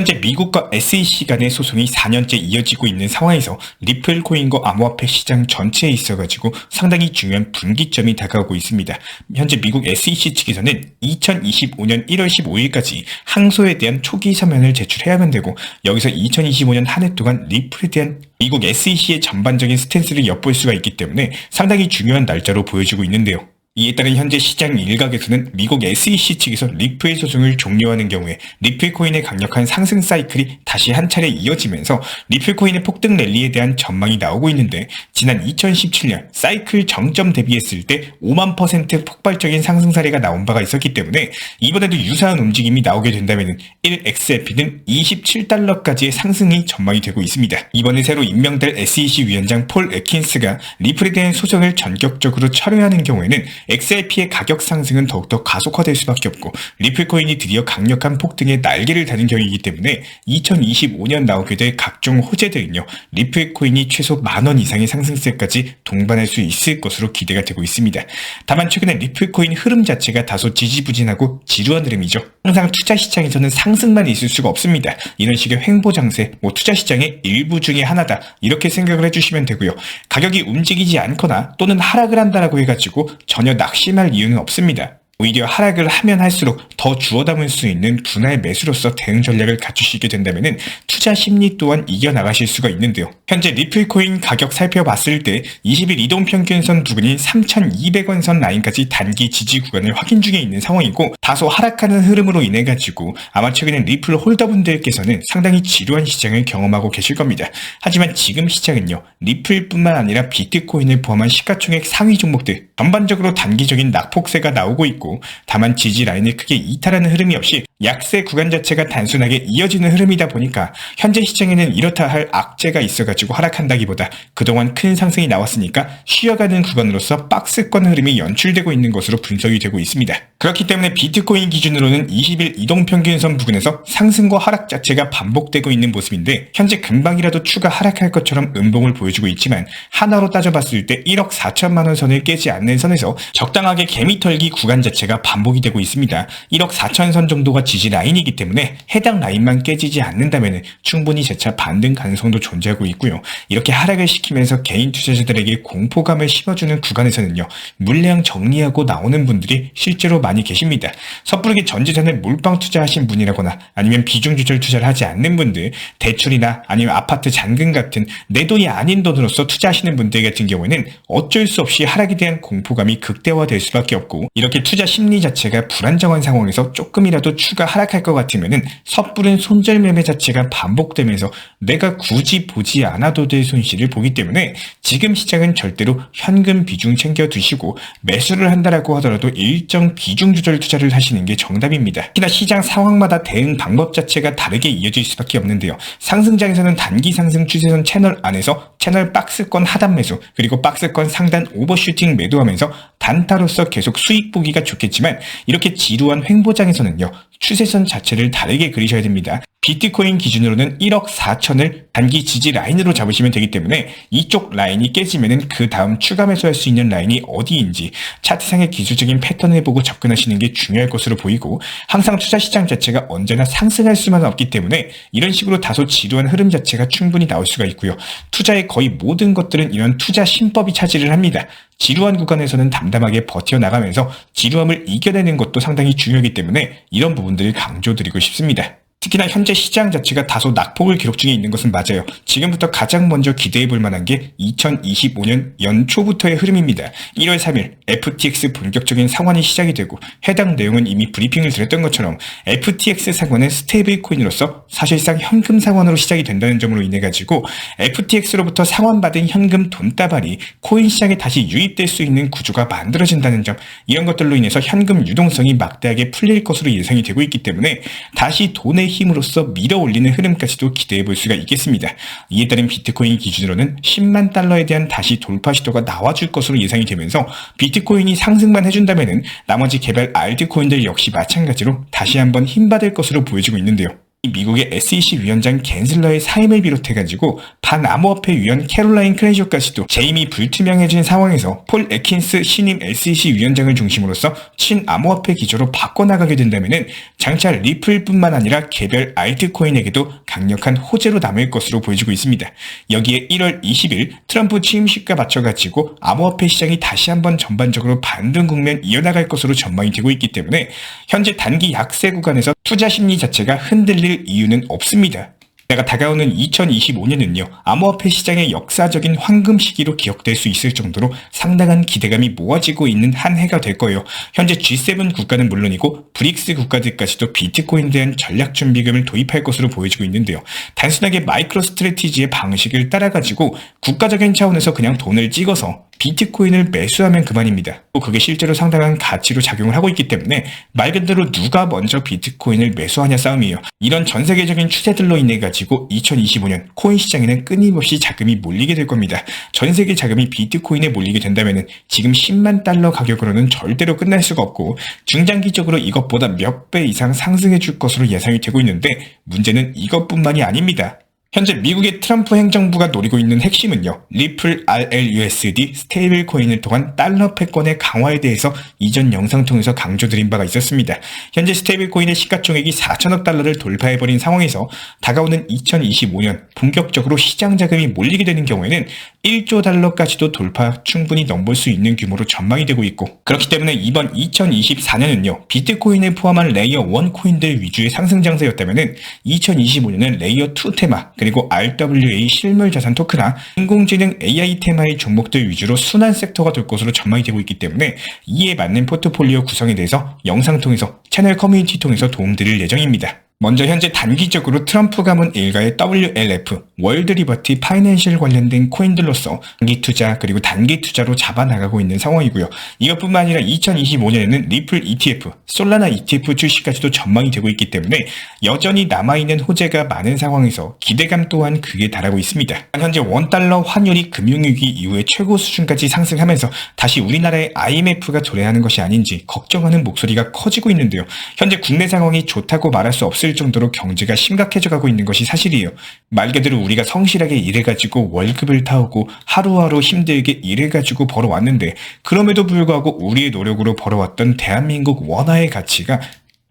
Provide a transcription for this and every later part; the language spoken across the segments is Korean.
현재 미국과 SEC 간의 소송이 4년째 이어지고 있는 상황에서 리플 코인과 암호화폐 시장 전체에 있어가지고 상당히 중요한 분기점이 다가오고 있습니다. 현재 미국 SEC 측에서는 2025년 1월 15일까지 항소에 대한 초기 서면을 제출해야만 되고, 여기서 2025년 한 해 동안 리플에 대한 미국 SEC의 전반적인 스탠스를 엿볼 수가 있기 때문에 상당히 중요한 날짜로 보여지고 있는데요. 이에 따른 현재 시장 일각에서는 미국 SEC 측에서 리플의 소송을 종료하는 경우에 리플 코인의 강력한 상승 사이클이 다시 한 차례 이어지면서 리플 코인의 폭등 랠리에 대한 전망이 나오고 있는데, 지난 2017년 사이클 정점 대비했을 때 5만% 폭발적인 상승 사례가 나온 바가 있었기 때문에 이번에도 유사한 움직임이 나오게 된다면 1XRP는 27달러까지의 상승이 전망이 되고 있습니다. 이번에 새로 임명될 SEC 위원장 폴 애킨스가 리플에 대한 소송을 전격적으로 철회하는 경우에는 XRP의 가격 상승은 더욱더 가속화될 수밖에 없고, 리플 코인이 드디어 강력한 폭등의 날개를 다는 경우이기 때문에 2025년 나오게 될 각종 호재들은요, 리플 코인이 최소 10,000원 이상의 상승세까지 동반할 수 있을 것으로 기대가 되고 있습니다. 다만 최근에 리플 코인 흐름 자체가 다소 지지부진하고 지루한 흐름이죠. 항상 투자 시장에서는 상승만 있을 수가 없습니다. 이런 식의 횡보장세, 투자 시장의 일부 중에 하나다, 이렇게 생각을 해주시면 되고요. 가격이 움직이지 않거나 또는 하락을 한다라고 해가지고 전혀 낙심할 이유는 없습니다. 오히려 하락을 하면 할수록 더 주워 담을 수 있는 분할 매수로서 대응 전략을 갖추시게 된다면 투자 심리 또한 이겨나가실 수가 있는데요. 현재 리플 코인 가격 살펴봤을 때 20일 이동평균선 부근인 3,200원 선 라인까지 단기 지지 구간을 확인 중에 있는 상황이고, 다소 하락하는 흐름으로 인해 가지고 아마 최근에 리플 홀더분들께서는 상당히 지루한 시장을 경험하고 계실 겁니다. 하지만 지금 시장은요, 리플뿐만 아니라 비트코인을 포함한 시가총액 상위 종목들 전반적으로 단기적인 낙폭세가 나오고 있고, 다만 지지 라인을 크게 이탈하는 흐름이 없이 약세 구간 자체가 단순하게 이어지는 흐름이다 보니까 현재 시장에는 이렇다 할 악재가 있어가지고 하락한다기보다 그동안 큰 상승이 나왔으니까 쉬어가는 구간으로서 박스권 흐름이 연출되고 있는 것으로 분석이 되고 있습니다. 그렇기 때문에 비트코인 기준으로는 20일 이동평균선 부근에서 상승과 하락 자체가 반복되고 있는 모습인데, 현재 금방이라도 추가 하락할 것처럼 음봉을 보여주고 있지만 하나로 따져봤을 때 1억 4천만 원 선을 깨지 않는 선에서 적당하게 개미털기 구간 자체가 반복이 되고 있습니다. 1억 4천 선 정도가 지지 라인이기 때문에 해당 라인만 깨지지 않는다면 충분히 재차 반등 가능성도 존재하고 있고요. 이렇게 하락을 시키면서 개인 투자자들에게 공포감을 심어주는 구간에서는요, 물량 정리하고 나오는 분들이 실제로 많이 계십니다. 섣부르게 전재산을 몰빵 투자하신 분이라거나 아니면 비중 조절 투자를 하지 않는 분들, 대출이나 아니면 아파트 잔금 같은 내 돈이 아닌 돈으로서 투자하시는 분들 같은 경우에는 어쩔 수 없이 하락에 대한 공포감이 극대화될 수밖에 없고, 이렇게 투자 심리 자체가 불안정한 상황에서 조금이라도 추가 하락할 것 같으면은 섣부른 손절매매 자체가 반복되면서 내가 굳이 보지 않아도 될 손실을 보기 때문에 지금 시장은 절대로 현금 비중 챙겨 두시고, 매수를 한다라고 하더라도 일정 비중 조절 투자를 하시는 게 정답입니다. 특히나 시장 상황마다 대응 방법 자체가 다르게 이어질 수밖에 없는데요. 상승장에서는 단기 상승 추세선 채널 안에서 채널 박스권 하단 매수, 그리고 박스권 상단 오버슈팅 매도하면서 단타로서 계속 수익 보기가 좋겠지만, 이렇게 지루한 횡보장에서는요, 추세선 자체를 다르게 그리셔야 됩니다. 비트코인 기준으로는 1억 4천을 단기 지지 라인으로 잡으시면 되기 때문에 이쪽 라인이 깨지면은 그 다음 추가 매수할 수 있는 라인이 어디인지 차트상의 기술적인 패턴을 보고 접근하시는 게 중요할 것으로 보이고, 항상 투자 시장 자체가 언제나 상승할 수만은 없기 때문에 이런 식으로 다소 지루한 흐름 자체가 충분히 나올 수가 있고요. 투자의 거의 모든 것들은 이런 투자 신법이 차지를 합니다. 지루한 구간에서는 담담하게 버텨나가면서 지루함을 이겨내는 것도 상당히 중요하기 때문에 이런 부분들을 강조드리고 싶습니다. 특히나 현재 시장 자체가 다소 낙폭을 기록 중에 있는 것은 맞아요. 지금부터 가장 먼저 기대해 볼 만한 게 2025년 연초부터의 흐름입니다. 1월 3일 FTX 본격적인 상환이 시작이 되고, 해당 내용은 이미 브리핑을 드렸던 것처럼 FTX 상환은 스테이블 코인으로서 사실상 현금 상환으로 시작이 된다는 점으로 인해 가지고 FTX로부터 상환받은 현금 돈다발이 코인 시장에 다시 유입될 수 있는 구조가 만들어진다는 점, 이런 것들로 인해서 현금 유동성이 막대하게 풀릴 것으로 예상이 되고 있기 때문에 다시 돈의 힘으로써 밀어올리는 흐름까지도 기대해 볼 수가 있겠습니다. 이에 따른 비트코인 기준으로는 10만 달러에 대한 다시 돌파 시도가 나와줄 것으로 예상이 되면서, 비트코인이 상승만 해준다면은 나머지 개별 알트코인들 역시 마찬가지로 다시 한번 힘받을 것으로 보여지고 있는데요. 이 미국의 SEC 위원장 갠슬러의 사임을 비롯해가지고 반암호화폐 위원 캐롤라인 크레이쇼까지도 재임이 불투명해진 상황에서 폴 애킨스 신임 SEC 위원장을 중심으로써 친암호화폐 기조로 바꿔나가게 된다면은 장차 리플뿐만 아니라 개별 알트코인에게도 강력한 호재로 남을 것으로 보여지고 있습니다. 여기에 1월 20일 트럼프 취임식과 맞춰가지고 암호화폐 시장이 다시 한번 전반적으로 반등 국면 이어나갈 것으로 전망이 되고 있기 때문에 현재 단기 약세 구간에서 투자 심리 자체가 흔들릴 이유는 없습니다. 내가 다가오는 2025년은요, 암호화폐 시장의 역사적인 황금 시기로 기억될 수 있을 정도로 상당한 기대감이 모아지고 있는 한 해가 될 거예요. 현재 G7 국가는 물론이고 브릭스 국가들까지도 비트코인에 대한 전략 준비금을 도입할 것으로 보여지고 있는데요. 단순하게 마이크로 스트래티지의 방식을 따라가지고 국가적인 차원에서 그냥 돈을 찍어서 비트코인을 매수하면 그만입니다. 또 그게 실제로 상당한 가치로 작용을 하고 있기 때문에 말 그대로 누가 먼저 비트코인을 매수하냐 싸움이에요. 이런 전 세계적인 추세들로 인해 가지고 2025년 코인 시장에는 끊임없이 자금이 몰리게 될 겁니다. 전 세계 자금이 비트코인에 몰리게 된다면 지금 10만 달러 가격으로는 절대로 끝날 수가 없고 중장기적으로 이것보다 몇 배 이상 상승해 줄 것으로 예상이 되고 있는데 문제는 이것뿐만이 아닙니다. 현재 미국의 트럼프 행정부가 노리고 있는 핵심은요, 리플 RLUSD 스테이블 코인을 통한 달러 패권의 강화에 대해서 이전 영상 통해서 강조드린 바가 있었습니다. 현재 스테이블 코인의 시가총액이 4천억 달러를 돌파해버린 상황에서 다가오는 2025년 본격적으로 시장 자금이 몰리게 되는 경우에는 1조 달러까지도 돌파 충분히 넘볼 수 있는 규모로 전망이 되고 있고, 그렇기 때문에 이번 2024년은요, 비트코인을 포함한 레이어 1 코인들 위주의 상승 장세였다면 2025년은 레이어 2 테마, 그리고 RWA 실물 자산 토크나 인공지능 AI 테마의 종목들 위주로 순환 섹터가 될 것으로 전망이 되고 있기 때문에 이에 맞는 포트폴리오 구성에 대해서 영상 통해서 채널 커뮤니티 통해서 도움드릴 예정입니다. 먼저 현재 단기적으로 트럼프 가문 일가의 WLF, 월드 리버티 파이낸셜 관련된 코인들로서 단기 투자 그리고 단기 투자로 잡아나가고 있는 상황이고요. 이것뿐만 아니라 2025년에는 리플 ETF, 솔라나 ETF 출시까지도 전망이 되고 있기 때문에 여전히 남아있는 호재가 많은 상황에서 기대감 또한 극에 달하고 있습니다. 현재 원달러 환율이 금융위기 이후에 최고 수준까지 상승하면서 다시 우리나라의 IMF가 도래하는 것이 아닌지 걱정하는 목소리가 커지고 있는데요. 현재 국내 상황이 좋다고 말할 수 없을 정도로 경제가 심각해져 가고 있는 것이 사실이에요. 말 그대로 우리가 성실하게 일해가지고 월급을 타오고 하루하루 힘들게 일해가지고 벌어왔는데 그럼에도 불구하고 우리의 노력으로 벌어왔던 대한민국 원화의 가치가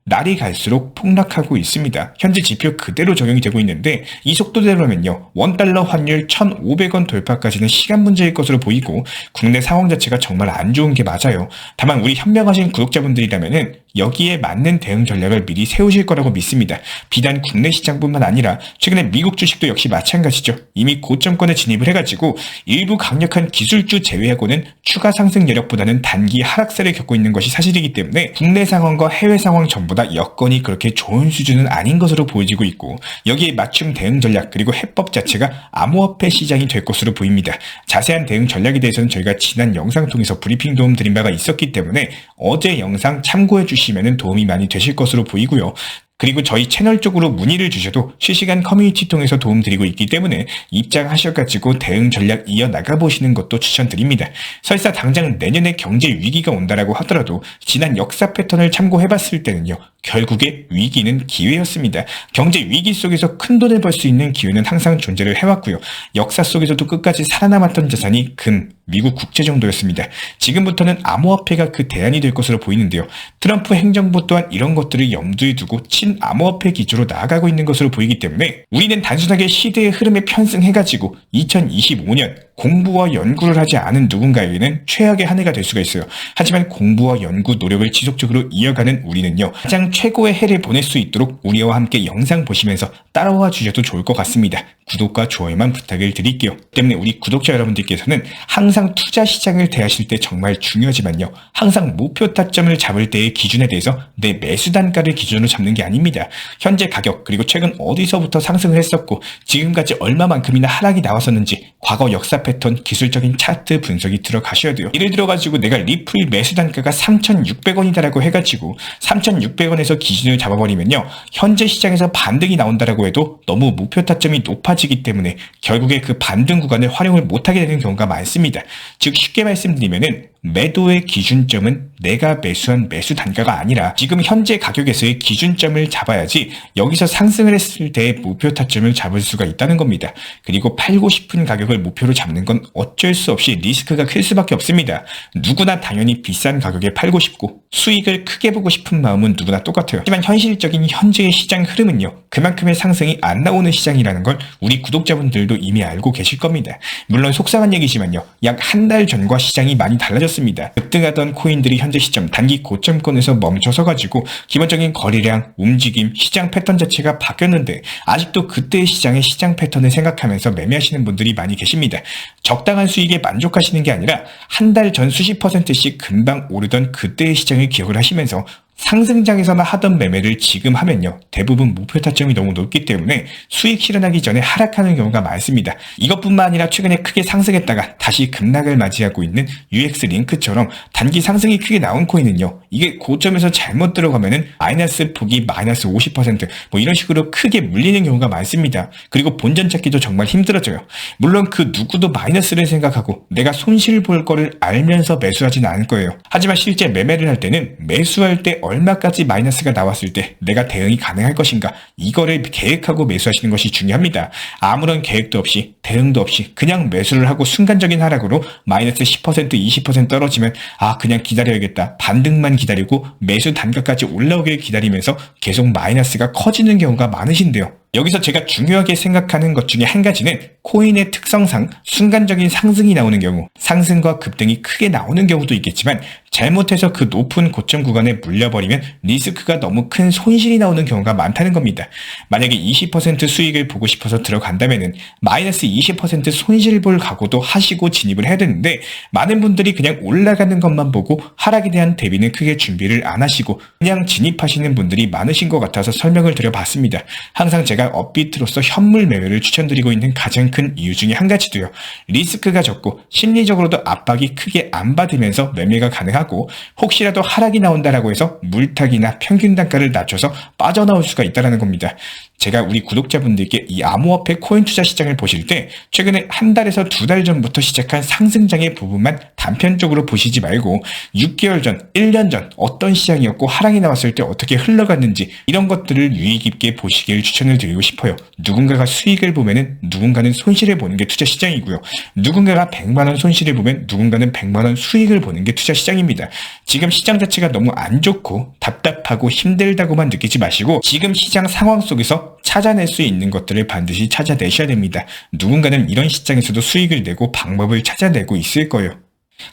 날이 갈수록 폭락하고 있습니다. 현재 지표 그대로 적용이 되고 있는데 이 속도대로면요, 원달러 환율 1,500원 돌파까지는 시간 문제일 것으로 보이고 국내 상황 자체가 정말 안 좋은 게 맞아요. 다만 우리 현명하신 구독자분들이라면은 여기에 맞는 대응 전략을 미리 세우실 거라고 믿습니다. 비단 국내 시장뿐만 아니라 최근에 미국 주식도 역시 마찬가지죠. 이미 고점권에 진입을 해가지고 일부 강력한 기술주 제외하고는 추가 상승 여력보다는 단기 하락세를 겪고 있는 것이 사실이기 때문에 국내 상황과 해외 상황 전보다 여건이 그렇게 좋은 수준은 아닌 것으로 보여지고 있고 여기에 맞춤 대응 전략 그리고 해법 자체가 암호화폐 시장이 될 것으로 보입니다. 자세한 대응 전략에 대해서는 저희가 지난 영상 통해서 브리핑 도움 드린 바가 있었기 때문에 어제 영상 참고해 주시면 도움이 많이 되실 것으로 보이고요. 그리고 저희 채널 쪽으로 문의를 주셔도 실시간 커뮤니티 통해서 도움드리고 있기 때문에 입장하셔가지고 대응 전략 이어나가보시는 것도 추천드립니다. 설사 당장 내년에 경제 위기가 온다라고 하더라도 지난 역사 패턴을 참고해봤을 때는요, 결국에 위기는 기회였습니다. 경제 위기 속에서 큰돈을 벌 수 있는 기회는 항상 존재를 해왔고요. 역사 속에서도 끝까지 살아남았던 자산이 금, 미국 국채 정도였습니다. 지금부터는 암호화폐가 그 대안이 될 것으로 보이는데요. 트럼프 행정부 또한 이런 것들을 염두에 두고 친암호화폐 기조로 나아가고 있는 것으로 보이기 때문에 우리는 단순하게 시대의 흐름에 편승해가지고 2025년 공부와 연구를 하지 않은 누군가에게는 최악의 한 해가 될 수가 있어요. 하지만 공부와 연구 노력을 지속적으로 이어가는 우리는요, 가장 최고의 해를 보낼 수 있도록 우리와 함께 영상 보시면서 따라와 주셔도 좋을 것 같습니다. 구독과 좋아요만 부탁을 드릴게요. 때문에 우리 구독자 여러분들께서는 항상 투자 시장을 대하실 때 정말 중요하지만요, 항상 목표 타점을 잡을 때의 기준에 대해서 내 매수 단가를 기준으로 잡는 게 아닙니다. 현재 가격 그리고 최근 어디서부터 상승을 했었고 지금까지 얼마만큼이나 하락이 나왔었는지 과거 역사 패턴 기술적인 차트 분석이 들어가셔야 돼요. 예를 들어가지고 내가 리플 매수 단가가 3,600원이다라고 해가지고 3,600원에서 기준을 잡아버리면요, 현재 시장에서 반등이 나온다라고 해도 너무 목표 타점이 높아지기 때문에 결국에 그 반등 구간을 활용을 못하게 되는 경우가 많습니다. 즉 쉽게 말씀드리면은 매도의 기준점은 내가 매수한 매수 단가가 아니라 지금 현재 가격에서의 기준점을 잡아야지 여기서 상승을 했을 때 목표 타점을 잡을 수가 있다는 겁니다. 그리고 팔고 싶은 가격을 목표로 잡는 건 어쩔 수 없이 리스크가 클 수밖에 없습니다. 누구나 당연히 비싼 가격에 팔고 싶고 수익을 크게 보고 싶은 마음은 누구나 똑같아요. 하지만 현실적인 현재의 시장 흐름은요, 그만큼의 상승이 안 나오는 시장이라는 걸 우리 구독자분들도 이미 알고 계실 겁니다. 물론 속상한 얘기지만요, 약 한 달 전과 시장이 많이 달라졌습니다. 급등하던 코인들이 현재 시점 단기 고점권에서 멈춰서 가지고 기본적인 거래량, 움직임, 시장 패턴 자체가 바뀌었는데 아직도 그때의 시장의 시장 패턴을 생각하면서 매매하시는 분들이 많이 계십니다. 적당한 수익에 만족하시는 게 아니라 한 달 전 수십 %씩 금방 오르던 그때의 시장을 기억을 하시면서 상승장에서나 하던 매매를 지금 하면요, 대부분 목표 타점이 너무 높기 때문에 수익 실현하기 전에 하락하는 경우가 많습니다. 이것뿐만 아니라 최근에 크게 상승했다가 다시 급락을 맞이하고 있는 UX 링크처럼 단기 상승이 크게 나온 코인은요, 이게 고점에서 잘못 들어가면은 마이너스 폭이 마이너스 50% 뭐 이런 식으로 크게 물리는 경우가 많습니다. 그리고 본전 찾기도 정말 힘들어져요. 물론 그 누구도 마이너스를 생각하고 내가 손실 볼 거를 알면서 매수하지는 않을 거예요. 하지만 실제 매매를 할 때는 매수할 때 얼마까지 마이너스가 나왔을 때 내가 대응이 가능할 것인가, 이거를 계획하고 매수하시는 것이 중요합니다. 아무런 계획도 없이 대응도 없이 그냥 매수를 하고 순간적인 하락으로 마이너스 10% 20% 떨어지면 그냥 기다려야겠다, 반등만 기다리고 매수 단가까지 올라오길 기다리면서 계속 마이너스가 커지는 경우가 많으신데요. 여기서 제가 중요하게 생각하는 것 중에 한 가지는 코인의 특성상 순간적인 상승이 나오는 경우, 상승과 급등이 크게 나오는 경우도 있겠지만 잘못해서 그 높은 고점 구간에 물려버리면 리스크가 너무 큰 손실이 나오는 경우가 많다는 겁니다. 만약에 20% 수익을 보고 싶어서 들어간다면은 마이너스 20% 손실 볼 각오도 하시고 진입을 해야 되는데, 많은 분들이 그냥 올라가는 것만 보고 하락에 대한 대비는 크게 준비를 안 하시고 그냥 진입하시는 분들이 많으신 것 같아서 설명을 드려봤습니다. 항상 제가 업비트로서 현물 매매를 추천드리고 있는 가장 큰 이유 중에 한 가지도요, 리스크가 적고 심리적으로도 압박이 크게 안 받으면서 매매가 가능하고, 혹시라도 하락이 나온다라고 해서 물타기나 평균 단가를 낮춰서 빠져나올 수가 있다는 겁니다. 제가 우리 구독자분들께 이 암호화폐 코인 투자 시장을 보실 때 최근에 한 달에서 두 달 전부터 시작한 상승장의 부분만 단편적으로 보시지 말고 6개월 전, 1년 전 어떤 시장이었고 하락이 나왔을 때 어떻게 흘러갔는지, 이런 것들을 유의 깊게 보시길 추천을 드리고 싶어요. 누군가가 수익을 보면은 누군가는 손실을 보는 게 투자 시장이고요. 누군가가 100만원 손실을 보면 누군가는 100만원 수익을 보는 게 투자 시장입니다. 지금 시장 자체가 너무 안 좋고 답답하고 힘들다고만 느끼지 마시고 지금 시장 상황 속에서 찾아낼 수 있는 것들을 반드시 찾아내셔야 됩니다. 누군가는 이런 시장에서도 수익을 내고 방법을 찾아내고 있을 거예요.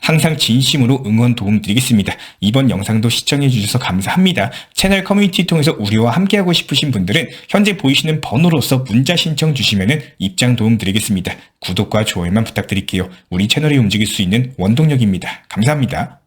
항상 진심으로 응원 도움 드리겠습니다. 이번 영상도 시청해 주셔서 감사합니다. 채널 커뮤니티 통해서 우리와 함께하고 싶으신 분들은 현재 보이시는 번호로서 문자 신청 주시면 입장 도움 드리겠습니다. 구독과 좋아요만 부탁드릴게요. 우리 채널이 움직일 수 있는 원동력입니다. 감사합니다.